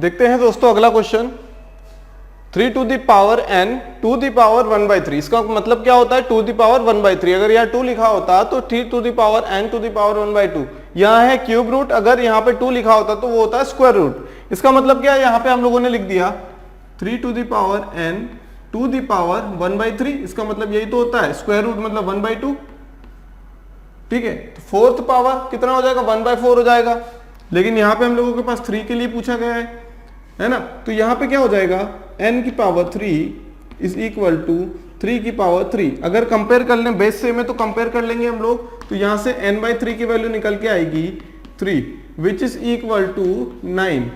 देखते हैं दोस्तों अगला question, 3 to the power n to the power 1/3। इसका मतलब क्या होता है 2 to the power 1/3। अगर यहाँ 2 लिखा होता तो 3 to the power n to the power 1/2। यहाँ है क्यूब रूट, अगर यहाँ पे 2 लिखा होता तो वो होता है स्क्वायर रूट। इसका मतलब क्या है, यहाँ पे हम लोगों ने लिख दिया 3 to the power n to the power 1/3। इसका मतलब यही तो होता है, स्क्वायर रूट मतलब 1/2। ठीक है, तो फोर्थ पावर कितना हो जाएगा 1/4 हो जाएगा। लेकिन यहाँ पे हम लोगों के पास 3 के लिए पूछा गया है ना, तो यहाँ पे क्या हो जाएगा n की पावर 3 इज इक्वल टू 3 की पावर 3। अगर कंपेयर कर लें बेस से में तो कंपेयर कर लेंगे हम लोग, तो यहाँ से n/3 की वैल्यू निकल के आएगी 3 which is equal to 9।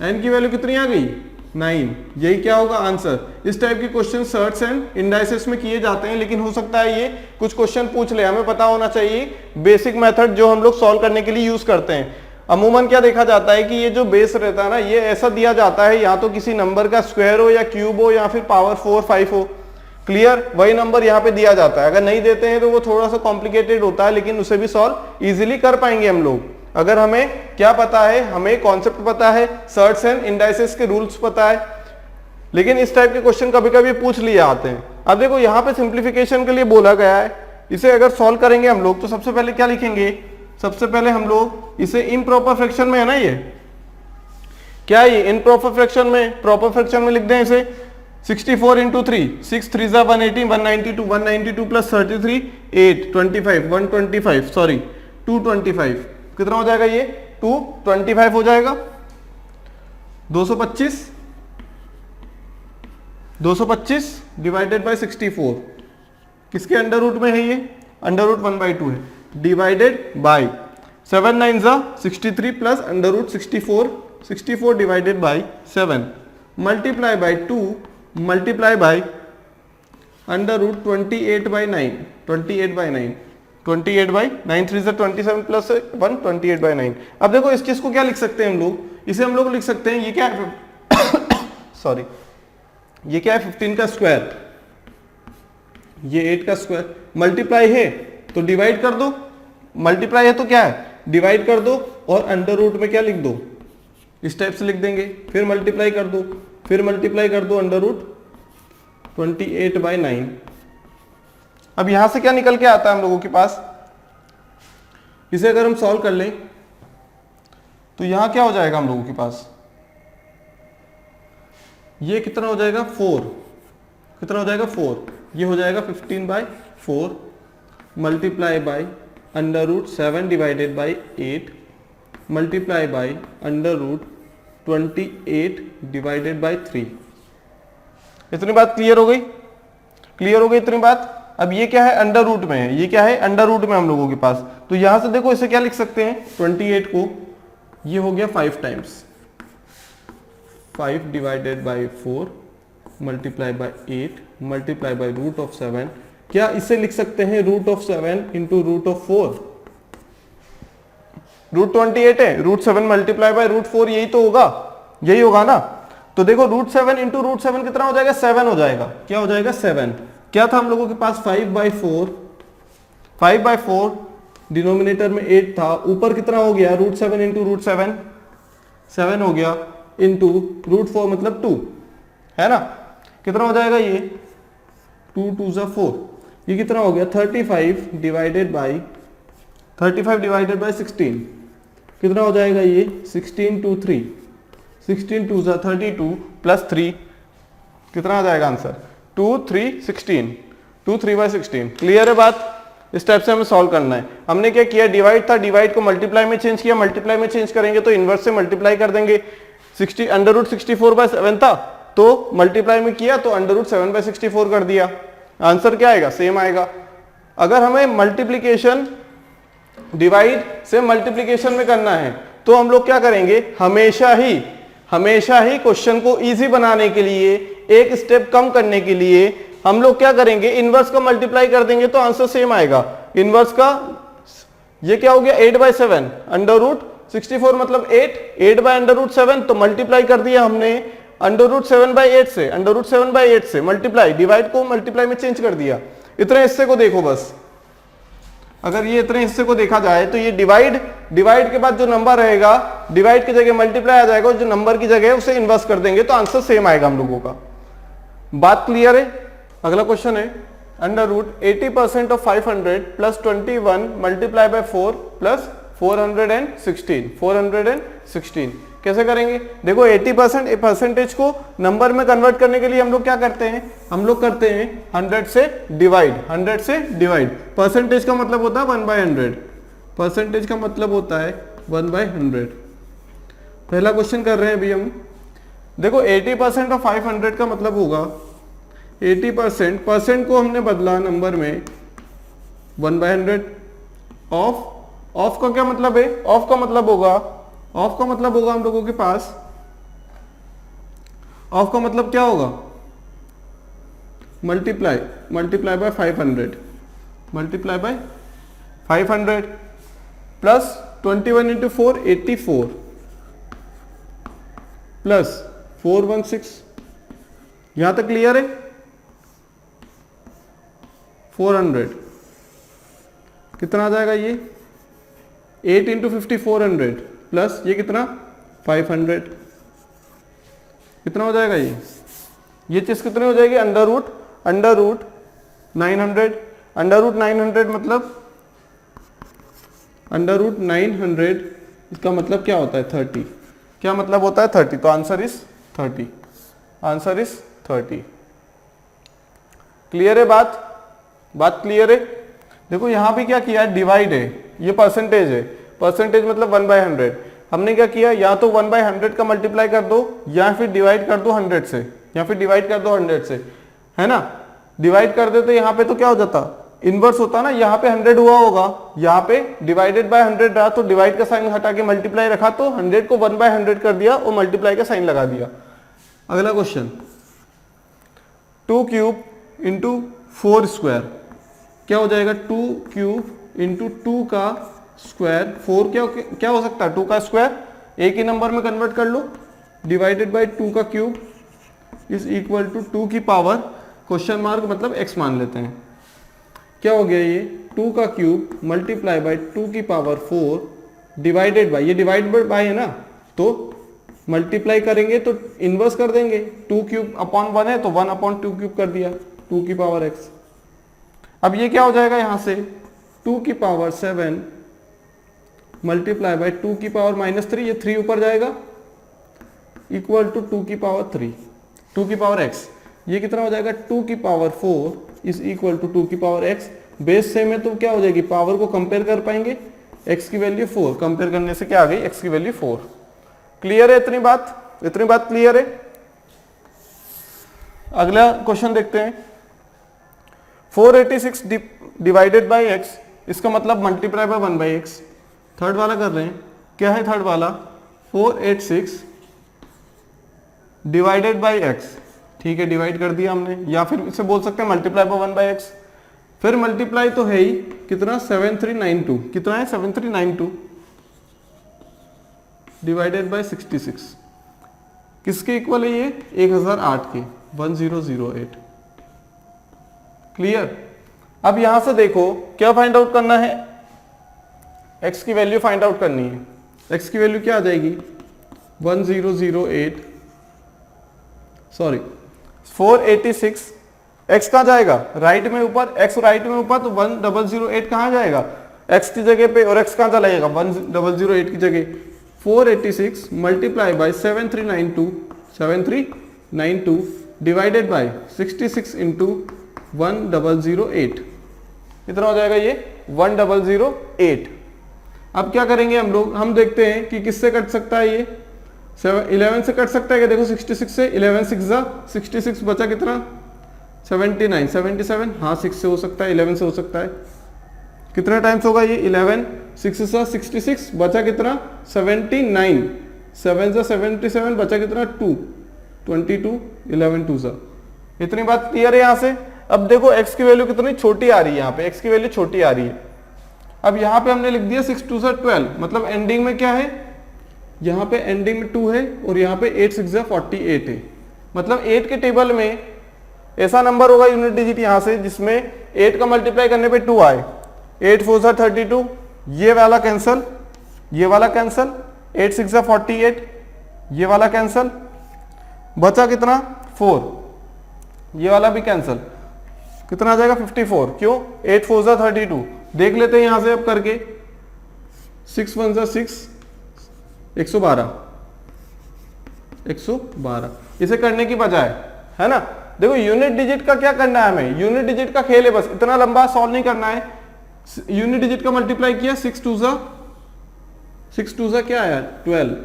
n की वैल्यू कितनी आ गई 9। यही क्या होगा आंसर। इस टाइप के क्वेश्चन सर्ट्स एंड इंडाइसेस में किए जाते हैं, लेकिन हो सकता है ये कुछ क्वेश्चन पूछ ले, हमें पता होना चाहिए बेसिक मेथड जो हम लोग सॉल्व करने के लिए यूज करते हैं। अमूमन क्या देखा जाता है कि ये जो बेस रहता है ना, ये ऐसा दिया जाता है या तो किसी नंबर का स्क्वायर हो या क्यूब हो या फिर पावर 4 5 हो। क्लियर, वही नंबर यहाँ पे दिया जाता है। अगर नहीं देते हैं तो वो थोड़ा सा कॉम्प्लिकेटेड होता है, लेकिन उसे भी सॉल्व इजीली कर पाएंगे हम लोग अगर हमें क्या पता है, हमें कॉन्सेप्ट पता है, सर्ट्स एंड इंडाइसेस के रूल्स पता है। लेकिन इस टाइप के क्वेश्चन कभी कभी पूछ लिए आते हैं। अब देखो यहाँ पे सिंप्लीफिकेशन के लिए बोला गया है, इसे अगर सॉल्व करेंगे हम लोग तो सबसे पहले क्या लिखेंगे, सबसे पहले हम लोग इसे इम्प्रॉपर फ्रैक्शन में है ना, ये क्या है ये इम्प्रॉपर फ्रैक्शन में, प्रॉपर फ्रैक्शन में लिख दें इसे 64 इंटू 3 6 3 जा 180 192 192 प्लस 33 8 25 125 सॉरी 225 कितना हो जाएगा ये 225 हो जाएगा। 225 डिवाइडेड बाय 64 किसके अंडर रूट में है, ये अंडर रूट 1/2 है, डिवाइडेड बाय 7 9 जा 63 plus under root 64 divided by 7 multiply by 2 multiply by under root 28/9 28/9 3 जा 27 प्लस 1 28/9। अब देखो इस चीज को क्या लिख सकते हैं हम लोग, इसे हम लोग लिख सकते हैं ये क्या है सॉरी ये क्या है 15 का स्क्वायर, ये 8 का स्क्वायर, मल्टीप्लाई है तो डिवाइड कर दो, मल्टीप्लाई है तो क्या है डिवाइड कर दो, और अंडर रूट में क्या लिख दो इस टाइप से लिख देंगे, फिर मल्टीप्लाई कर दो, फिर मल्टीप्लाई कर दो अंडर रूट 28/9। अब यहां से क्या निकल के आता है हम लोगों के पास, इसे अगर हम सॉल्व कर लें तो यहां क्या हो जाएगा हम लोगों के पास, ये कितना हो जाएगा 4, कितना हो जाएगा 4, ये हो जाएगा 15/4 multiply by under root 7 divided by 8 multiply by under root 28 divided by 3। इतनी बात क्लियर हो गई, क्लियर हो गई इतनी बात। अब ये क्या है अंडर रूट में है, ये क्या है अंडर रूट में हम लोगों के पास, तो यहां से देखो इसे क्या लिख सकते हैं 28 को, ये हो गया 5 times 5 divided by 4 multiply by 8 multiply by root of 7, क्या इसे लिख सकते हैं root of 7 into root of 4, root 28 है, रूट 7 मल्टीप्लाई बाय रूट 4 यही तो होगा, यही होगा ना। तो देखो रूट 7 इंटू रूट 7 कितना हो जाएगा 7 हो जाएगा, क्या हो जाएगा 7। क्या था हम लोगों के पास 5/4 डिनोमिनेटर में 8 था, ऊपर कितना हो गया रूट 7 इंटू रूट 7 हो गया इंटू रूट 4 मतलब 2 है ना, कितना हो जाएगा ये 2 2 जा 4, ये कितना हो गया 35 डिवाइडेड बाय 16 कितना हो जाएगा ये 16 2 3 16 2 जा 32 प्लस 3 कितना आ जाएगा आंसर 2 3 16 2 3/16। क्लियर है बात, इस टाइप से हमें सॉल्व करना है। हमने क्या किया डिवाइड था, डिवाइड को मल्टीप्लाई में चेंज किया, मल्टीप्लाई में चेंज करेंगे तो इनवर्स से मल्टीप्लाई कर देंगे, 60 अंडर रूट 64/7 था तो मल्टीप्लाई में किया तो अंडर रूट 7/64 कर दिया, आंसर क्या आएगा सेम आएगा। अगर हमें मल्टीप्लीकेशन डिवाइड से मल्टीप्लीकेशन में करना है तो हम लोग क्या करेंगे, हमेशा ही क्वेश्चन को इजी बनाने के लिए, एक स्टेप कम करने के लिए हम लोग क्या करेंगे इनवर्स का मल्टीप्लाई कर देंगे तो आंसर सेम आएगा। इनवर्स का ये क्या हो गया 8/7 अंडर रूट 64 मतलब 8 बाय अंडर रूट 7 तो मल्टीप्लाई कर दिया हमने अंडर रूट 7/8 से, अंडर रूट 7/8 से मल्टीप्लाई, डिवाइड को मल्टीप्लाई में चेंज कर दिया। इतने हिस्से को देखो बस, अगर ये इतने हिस्से को देखा जाए तो ये डिवाइड के बाद जो नंबर रहेगा, डिवाइड की जगह मल्टीप्लाई आ जाएगा, जो नंबर की जगह है उसे इन्वर्स कर देंगे तो आंसर सेम आएगा हम लोगों का। बात क्लियर है? अगला क्वेश्चन है under root 80% of 500 plus 21 multiply by 4 plus 416 कैसे करेंगे? देखो 80% परसेंटेज को नंबर में कन्वर्ट करने के लिए हम लोग क्या करते हैं, हम लोग करते हैं 100 से डिवाइड। परसेंटेज का मतलब होता है 1/100, परसेंटेज का मतलब होता है 1/100। पहला क्वेश्चन कर रहे हैं अभी हम। देखो 80% ऑफ 500 का मतलब होगा 80%, परसेंट को हमने बदला नंबर में 1/100। ऑफ का क्या मतलब है? ऑफ का मतलब होगा हम लोगों के पास, ऑफ का मतलब क्या होगा? Multiply by 500 plus 21 into 4 84 plus 416। यहां तक क्लियर है? 400 कितना आ जाएगा ये? 8 इंटू 50 400 प्लस ये कितना 500, कितना हो जाएगा ये चीज कितनी हो जाएगी? Under root 900। अंडर रूट 900 मतलब अंडर रूट 900 इसका मतलब क्या होता है? 30। क्या मतलब होता है? 30। तो answer is 30। Answer is 30। Clear है बात क्लियर है? देखो यहां पे क्या किया है? डिवाइड है, ये परसेंटेज है, परसेंटेज मतलब 1/100। हमने क्या किया? या तो 1/100 का मल्टीप्लाई कर दो या फिर डिवाइड कर दो 100 से, है ना? डिवाइड कर दे तो यहाँ पे तो क्या हो जाता? इनवर्स होता ना, यहाँ पे 100 हुआ होगा, यहाँ पे डिवाइडेड बाय 100 रहा तो डिवाइड का साइन हटा के मल्टीप्लाई रखा तो 100 को 1/100 कर दिया और मल्टीप्लाई का साइन लगा दिया। अगला क्वेश्चन 2 क्यूब इंटू 4 स्क्वायर क्या हो जाएगा? 2 क्यूब इंटू 2 का स्क्वायर, 4 क्या हो सकता है? 2 का स्क्वायर, एक ही नंबर में कन्वर्ट कर लो, डिवाइडेड बाय 2 का क्यूब इज इक्वल टू 2 की पावर क्वेश्चन मार्क मतलब x मान लेते हैं। क्या हो गया ये? 2 का क्यूब मल्टीप्लाई बाय 2 की पावर 4 डिवाइडेड बाय, ये डिवाइडेड बाय है ना, तो मल्टीप्लाई करेंगे तो इनवर्स कर देंगे, 2 क्यूब अपॉन 1 है तो 1/2 क्यूब कर दिया 2 की पावर x। अब ये क्या हो जाएगा? यहां से 2 की पावर 7 मल्टीप्लाई बाय 2 की पावर -3, ये 3 ऊपर जाएगा, इक्वल टू 2 की पावर 3, 2 की पावर x। ये कितना हो जाएगा? 2 की पावर 4 इज इक्वल टू 2 की पावर x। बेस सेम है तो क्या हो जाएगी? पावर को कंपेयर कर पाएंगे, x की वैल्यू 4, कंपेयर करने से क्या आ गई? x की वैल्यू 4। क्लियर है? इतनी बात क्लियर है? अगला क्वेश्चन देखते हैं। 486 डिवाइडेड बाय x, इसका मतलब मल्टीप्लाई बाय 1/x। थर्ड वाला कर रहे हैं। क्या है थर्ड वाला? 486 डिवाइडेड बाय x। ठीक है, डिवाइड कर दिया हमने, या फिर इसे बोल सकते हैं मल्टीप्लाई बाय 1/x। फिर मल्टीप्लाई तो है ही, कितना? 7392। कितना है? 7392 डिवाइडेड बाय 66। किसके इक्वल है ये? 1008 के, 1008। क्लियर? अब यहां से देखो क्या फाइंड आउट करना है? x की वैल्यू फाइंड आउट करनी है। x की वैल्यू क्या आ जाएगी? 1008 सॉरी 486। x कहाँ जाएगा? राइट में ऊपर, x राइट में ऊपर, तो 1008 कहाँ जाएगा? x की जगह पे, और x कहाँ चला जाएगा? 1008 की जगह। 486 multiply by 7392 divided by 66 into 1008, कितना हो जाएगा ये? 1008। अब क्या करेंगे हम लोग? हम देखते हैं कि किससे कट सकता है ये। 11 से कट सकता है क्या? देखो 66 से 11 6 जा 66, बचा कितना? 79 77। हाँ 6 से हो सकता है, 11 से हो सकता है। कितना टाइम्स होगा ये? 11 6 सा 66, बचा कितना? 79, 7 सा 77, बचा कितना? 2 22, 11 2 सा। इतनी बात क्लियर है यहां से? अब देखो x की वैल्यू कितनी छोटी आ रही है, यहाँ पे x की वैल्यू छोटी आ रही है। अब यहाँ पे हमने लिख दिया 6 2 सा 12, मतलब एंडिंग में क्या है? यहाँ पे एंडिंग में 2 है और यहाँ पे 8 6 जा 48 है। मतलब 8 के टेबल में ऐसा नंबर होगा यूनिट डिजिट यहाँ से जिसमें 8 का मल्टीप्लाई करने पे 2 आए, 8 4 जा 32, ये वाला कैंसल, ये वाला कैंसल, 8 6 जा 48, ये वाला कैंसल, बचा कितना 4, ये वाला भी कैंसल, कितना आ जाएगा 54। क्यों? 8 4 जा 32। देख लेते हैं यहां से अब करके, 6 1 जा 6, 112, 112। इसे करने की बजाय, है ना, देखो यूनिट डिजिट का क्या करना है हमें, यूनिट डिजिट का खेल है, बस इतना लंबा सॉल्व नहीं करना है। यूनिट डिजिट का मल्टीप्लाई किया, 6 2 जा क्या आया 12,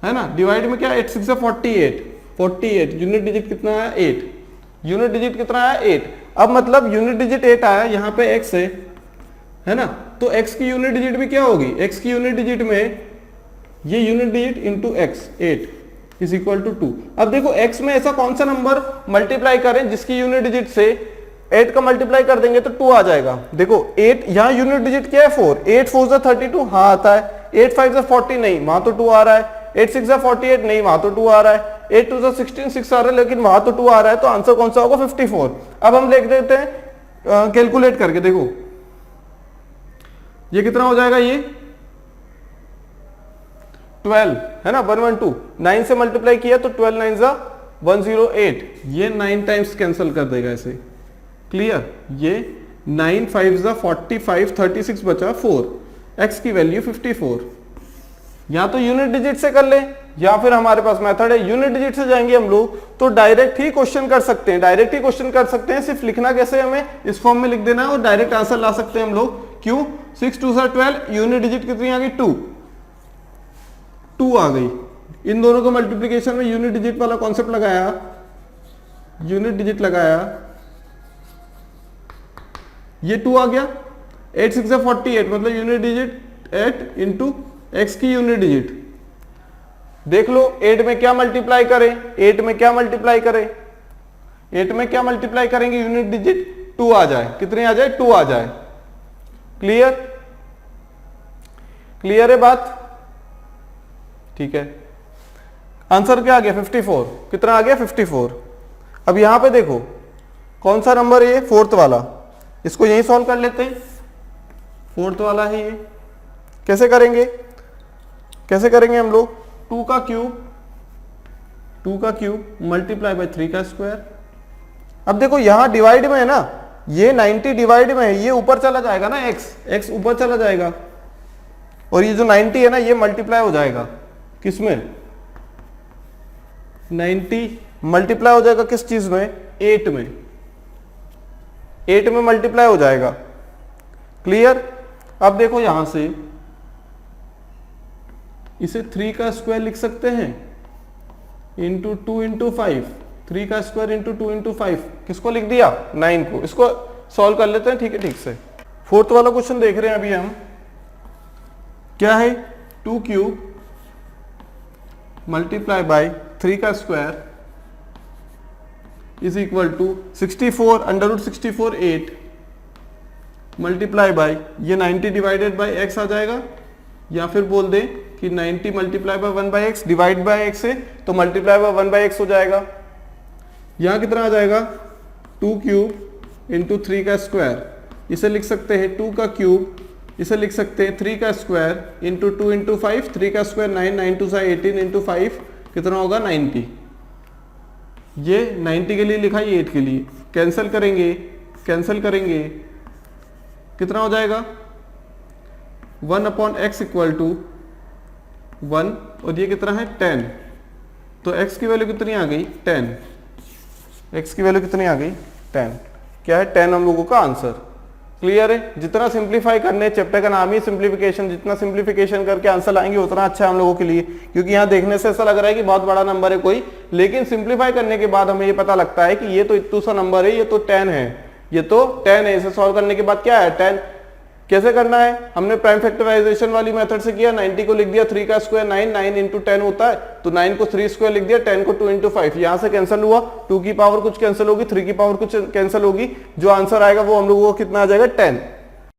है ना, डिवाइड में क्या 8 6 जा 48, 48, यूनिट डिजिट कितना आया 8, यूनिट डिजिट कितना आया 8। अब मतलब यूनिट डिजिट 8 आया, यहाँ पे x है ना, तो x की यूनिट डिजिट भी क्या होगी, x की यूनिट डिजिट में ये unit digit into x 8 is equal to 2। अब देखो x में ऐसा कौन सा नंबर मल्टीप्लाई करें जिसकी यूनिट डिजिट से 8 का मल्टीप्लाई कर देंगे तो 2 आ जाएगा। देखो 8, यहाँ यूनिट डिजिट क्या है 4, 8 4 जा 32, हाँ आता है, 8 5 जा 40 नहीं, वहां तो 2 आ रहा है, 8 6 जा 48 नहीं, वहां तो 2 आ रहा है, 8 2 जा 16 6 आ रहा है, लेकिन वहां तो 2 आ रहा है, तो आंसर कौन सा होगा 54। अब हम लिख देते हैं कैलकुलेट करके, देखो ये कितना हो जाएगा, ये 12 है ना, 112, 9 से मल्टीप्लाई किया तो 12 9 जा 108, ये 9 टाइम्स कैंसिल कर देगा इसे, क्लियर। ये 9 5 जा 45, 36 बचा 4, x की वैल्यू 54। या तो यूनिट डिजिट से कर ले, या फिर हमारे पास मेथड है यूनिट डिजिट से जाएंगे हम लोग तो डायरेक्ट ही क्वेश्चन कर सकते हैं, डायरेक्ट ही क्वेश्चन कर सकते हैं। सिर्फ लिखना कैसे, हमें इस फॉर्म में लिख देना है और डायरेक्ट आंसर ला सकते हैं हम लोग। क्यों? 6 2 जा 12, यूनिट डिजिट कितनी आ गई 2 आ गई। इन दोनों को मल्टीप्लीकेशन में यूनिट डिजिट वाला कॉन्सेप्ट लगाया, यूनिट डिजिट लगाया, ये 2 आ गया, 8 6 जा 48, मतलब यूनिट डिजिट 8 इंटू x की यूनिट डिजिट। देख लो 8 में क्या मल्टीप्लाई करें, 8 में क्या मल्टीप्लाई करें, 8 में क्या मल्टीप्लाई करेंगे, यूनिट डिजिट 2 आ जाए, कितने आ जाए 2 आ जाए। क्लियर? क्लियर है बात? ठीक है, आंसर क्या आ गया 54, कितना आ गया 54। अब यहां पे देखो कौन सा नंबर है ये, 4th वाला, इसको यही सॉल्व कर लेते हैं, 4th वाला है ये। कैसे करेंगे, कैसे करेंगे हम लोग, 2 का क्यूब मल्टीप्लाई बाय 3 का स्क्वायर। अब देखो यहां डिवाइड में है ना, ये 90 डिवाइड में है, ये ऊपर चला जाएगा ना, x ऊपर चला जाएगा, और ये जो 90 है ना ये मल्टीप्लाई हो जाएगा किसमें, 90 मल्टीप्लाई हो जाएगा किस चीज में, 8 में, 8 में मल्टीप्लाई हो जाएगा। क्लियर? अब देखो यहां से इसे 3 का स्क्वायर लिख सकते हैं इंटू 2 इंटू 5, 3 का स्क्वायर इंटू 2 इंटू 5, किसको लिख दिया 9 को। इसको सॉल्व कर लेते हैं, ठीक है, ठीक से। 4th वाला क्वेश्चन देख रहे हैं अभी हम, क्या है 2 क्यूब मल्टीप्लाई बाय 3 का square is equal to 64 under root 64 8 multiply by ये 90 डिवाइडेड बाय x आ जाएगा, या फिर बोल दें कि 90 multiply by 1 by X divide by x है तो मल्टीप्लाई बाय 1 बाय एक्स हो जाएगा। यहां कितना आ जाएगा 2 क्यूब इंटू 3 का स्क्वायर, इसे लिख सकते हैं 2 का क्यूब, इसे लिख सकते हैं 3 का स्क्वायर इंटू 2 इंटू 5, 3 का स्क्वायर 9, 9 2 18 इंटू 5 कितना होगा 90। ये 90 के लिए लिखा, ये 8 के लिए, कैंसिल करेंगे, कैंसिल करेंगे, कितना हो जाएगा 1 अपॉन एक्स इक्वल टू 1, और ये कितना है 10, तो x की वैल्यू कितनी आ गई 10, x की वैल्यू कितनी आ गई 10, क्या है 10 हम लोगों का आंसर। क्लियर है? जितना सिंप्लीफाई करने, चैप्टर का नाम ही सिंप्लीफिकेशन, जितना सिंप्लीफिकेशन करके आंसर लाएंगे उतना अच्छा है हम लोगों के लिए, क्योंकि यहाँ देखने से ऐसा लग रहा है कि बहुत बड़ा नंबर है कोई, लेकिन सिंप्लीफाई करने के बाद हमें ये पता लगता है कि ये तो इतना सा नंबर है, ये तो 10 है, ये तो 10 है। इसे सॉल्व करने के बाद क्या है 10। कैसे करना है, हमने प्राइम फैक्टराइजेशन वाली मेथड से किया, 90 को लिख दिया 3 का स्क्वायर 9, 9 इंटू 10 होता है, तो 9 को 3 स्क्वायर लिख दिया, 10 को 2 इंटू 5, यहां से कैंसिल हुआ, 2 की पावर कुछ कैंसिल होगी, 3 की पावर कुछ कैंसिल होगी, जो आंसर आएगा वो हम लोगों को कितना आ जाएगा 10।